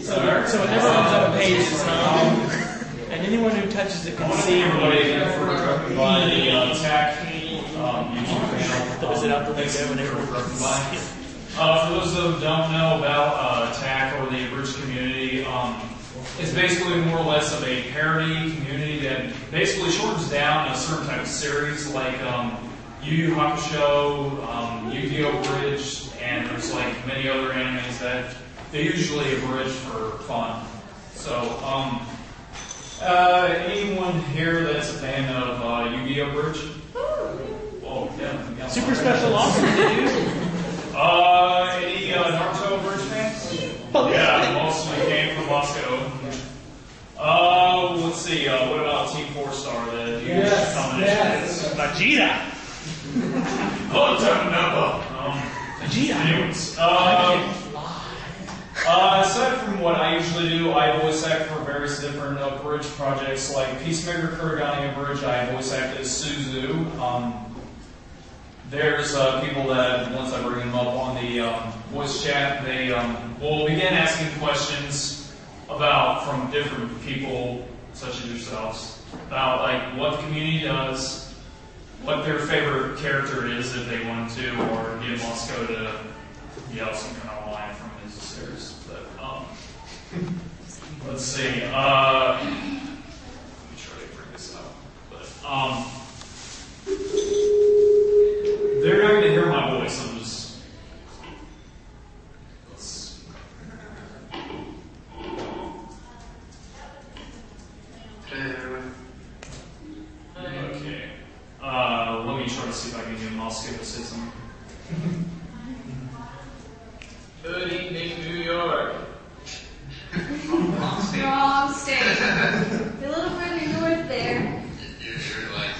So everyone's on the pages, and anyone who touches it can see. Everybody for dropping by the T.A.C. YouTube channel. Throws it out the window and everyone dropping by. For those who don't know about T.A.C. or the Abridged community, it's basically more or less of a parody community that basically shortens down a certain type of series like Yu Yu Hakusho, Yu-Gi-Oh! Bridge, and there's like many other animes that they usually abridge for fun. So, anyone here that's a fan of Yu-Gi-Oh! Bridge? Oh, yeah. Super special offer, did you? Any Naruto Bridge fans? Yeah, mostly came from Moscow. Let's see, what about Team 4-Star, the huge combination? Vegeta! Oh, time number. Vegeta! Anyways, aside from what I usually do, I voice act for various different bridge projects like Peacemaker Kurogane Bridge. I voice act as Suzu. There's people that, once I bring them up on the voice chat, they will begin asking questions from different people, such as yourselves, about like what the community does, what their favorite character is if they wanted to, or get Moscow to yell some kind of line from his series. But let's see. Let me try to bring this up. But they're not going to hear my voice. I'm just. Okay. Let me try to see if I can get Moscow to say something. Good evening, New York. Wrong state. A little further north there. You're like.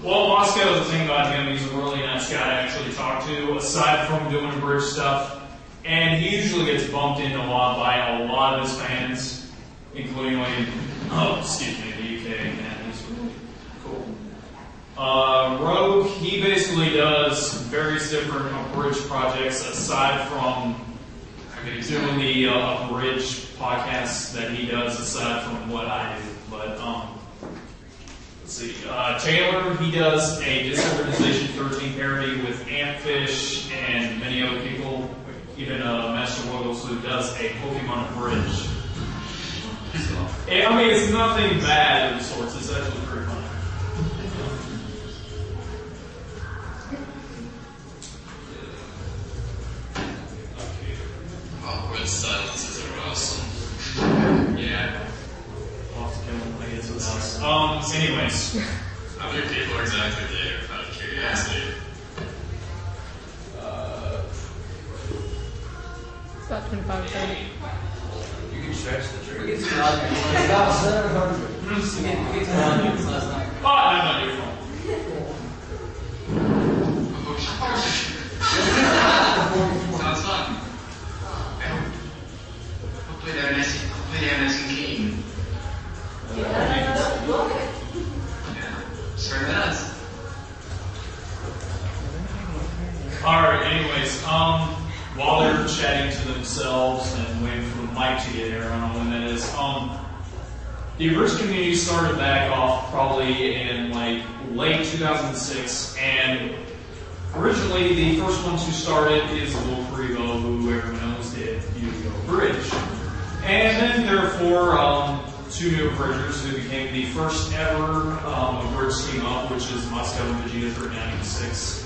Well, Moscow, the thing about him, he's a really nice guy to actually talk to, aside from doing bridge stuff. And he usually gets bumped into a lot by a lot of his fans, including like, the UK, and he's really cool. Rogue, he basically does various different bridge projects aside from doing the bridge podcasts that he does aside from what I do. But let's see, Taylor, he does a Disorganization 13 parody with Antfish and many other people. Even Master Wiggles, who does a Pokemon bridge. I mean, it's nothing bad of the sorts. It's actually pretty funny. Awkward silences are awesome. Yeah. I guess it's awesome. Anyways. How many people exactly there, out of curiosity? About 25 or 30. You can stretch the tree. We get to about 700. We get to last night. Oh, I'm not your phone. Sounds fun. Hopefully they're nice and clean. Yeah. Yeah. Sure does. Alright, anyways, while they're chatting to themselves and waiting for the mic to get here, I don't know when that is, the Abridged community started back off probably in like late 2006, and originally the first ones who started is Will Prevo, who everyone knows did Yu-Gi-Oh! Bridge. And then therefore, two new abridgers who became the first ever abridged team up, which is Moscow and Vegeta 396.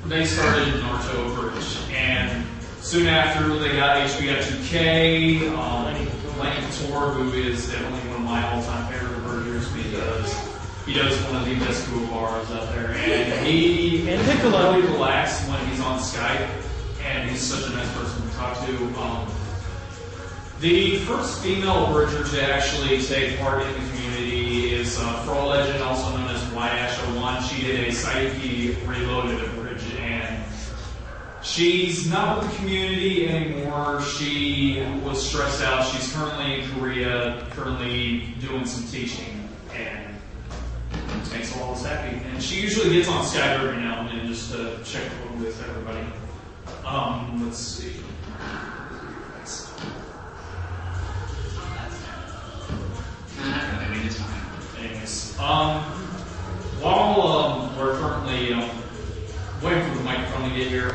They started Naruto Bridge, and soon after they got HBI 2K, Lenny Couture, who is definitely one of my all-time favorite abridgers because he does one of the best cool bars out there, and he really relaxed when he's on Skype, and he's such a nice person to talk to. The first female abridger to actually take part in the community is Fro Legend, also known as Y-01. She did a Saiki Reloaded abridge, and she's not with the community anymore. She was stressed out. She's currently in Korea, currently doing some teaching, and makes all of us happy. And she usually gets on Skype every now and then just to check with everybody. Let's see. here.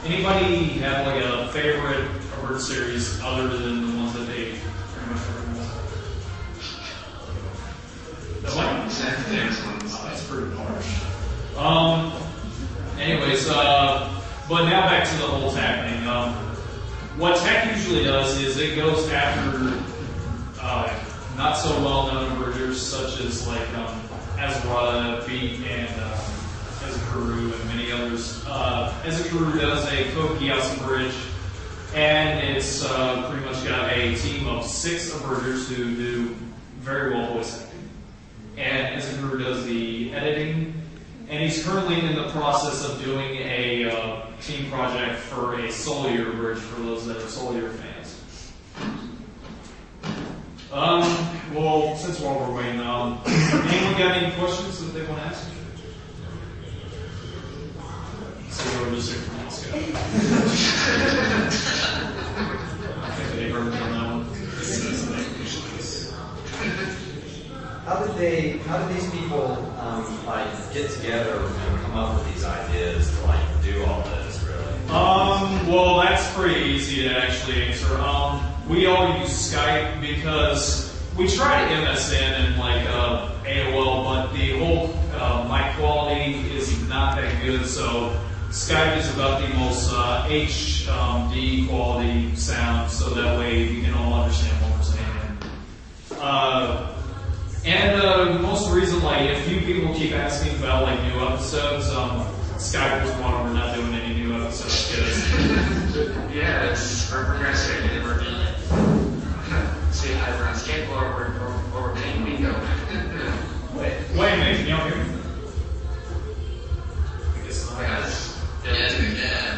Anybody have like a favorite bird series other than the ones that they pretty much recommend? That's pretty harsh. Anyways, but now back to the whole TAC thing. What TAC usually does is it goes after not so well-known emergers such as like Azarata, Beat, and Ezekuru, and many others. Ezekuru does a Koki bridge, and it's pretty much got a team of 6 emergers who do very well voice acting. And Ezekuru does the editing, and he's currently in the process of doing a team project for a Solier bridge for those that are Solier fans. Well, since while we're waiting, anyone got any questions that they want to ask? So we're just here from Moscow. I think they heard me on that one. How did these people like get together and come up with these ideas to like do all this really? Well, that's pretty easy to actually answer. We all use Skype because we tried MSN and like AOL, but the whole mic quality is not that good. So Skype is about the most HD quality sound, so that way we can all understand what we're saying. And most reason, like, if you people keep asking about like new episodes, Skype was one. We're not doing any new episodes because yeah, we're progressing and we're see either on skateboard or we're playing bingo. Wait a minute, can y'all hear me? I guess not. Yes, we can.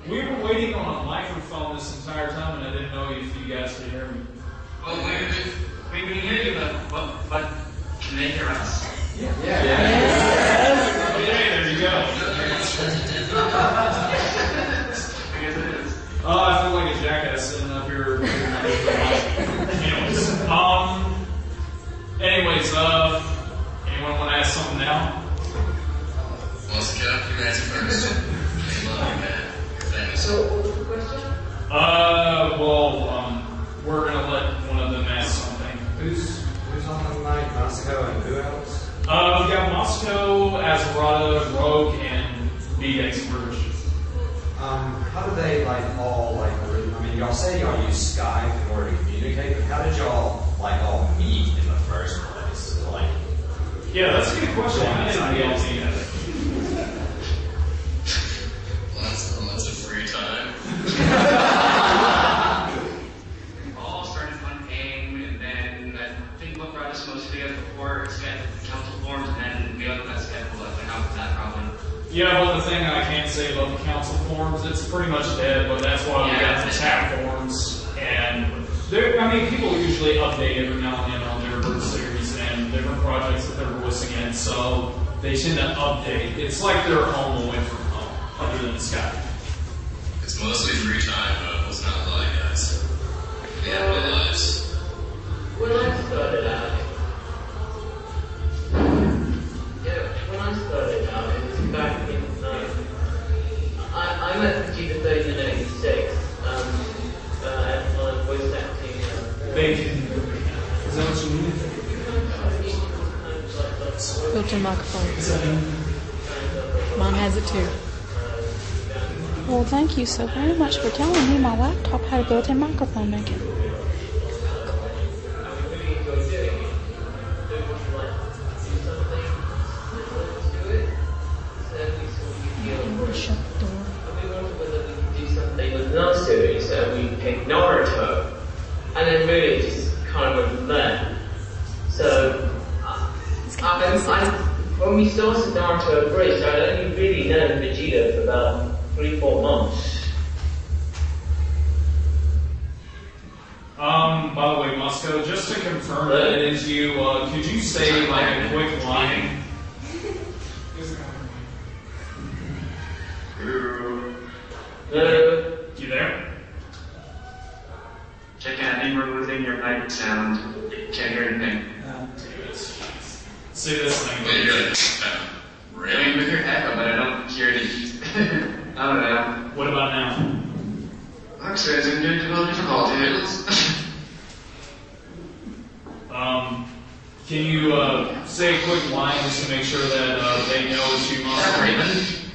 We were waiting on a microphone this entire time, and I didn't know if you guys could hear me. Well, we can hear you, but can they hear us? Yeah. Okay, there you go. I feel like a jackass sitting up here. Anyways, anyone want to ask something now? Well, Scott, you answer first. So, what was the question? We're gonna let one of them ask something. Who's on the mic? Moscow and who else? We got Moscow, Azarata, Rogue, and BX Verge. How do they like all like? I mean, y'all say y'all use Skype in order to communicate, but how did y'all like all meet in the first place? Like, Yeah, that's a good question. How did we all see that? Lots of free time. All started one game, and then I think what brought us most together before scheduled council forms, and then we got that schedule up and out of that problem. Yeah, well, the thing I can't say about the council forums, it's pretty much dead, but that's why we got the TAC forums. And people usually update every now and then on their bird series and different projects that they're voicing in, so they tend to update. It's like they're home away from home, other than Skype. It's mostly free time, but it's not a lot, guys. We have no lives. When I started out, it was back in, I met Vegeta 1386, on voice acting. Bacon. Is that what you mean? Built-in microphone. Mine has it too. Well, thank you so very much for telling me my laptop had a built-in microphone maker. Shut the door. We wondered whether we could do something with another series, and we picked Naruto, and then really it just kind of went from there. So, when we started Naruto Bridge, I'd only really known Vegeta for about 3-4 months. By the way, Moscow, just to confirm that it is you, could you say like a quick line? You there? Check out, I think we're losing your mic sound. Can't hear anything. Say this thing. But you're like, I really? mean, with your echo, but I don't hear it. I don't know. What about now? I'm experiencing technical difficulties. Can you say a quick line just to make sure that they know it's you, Mom? Raven?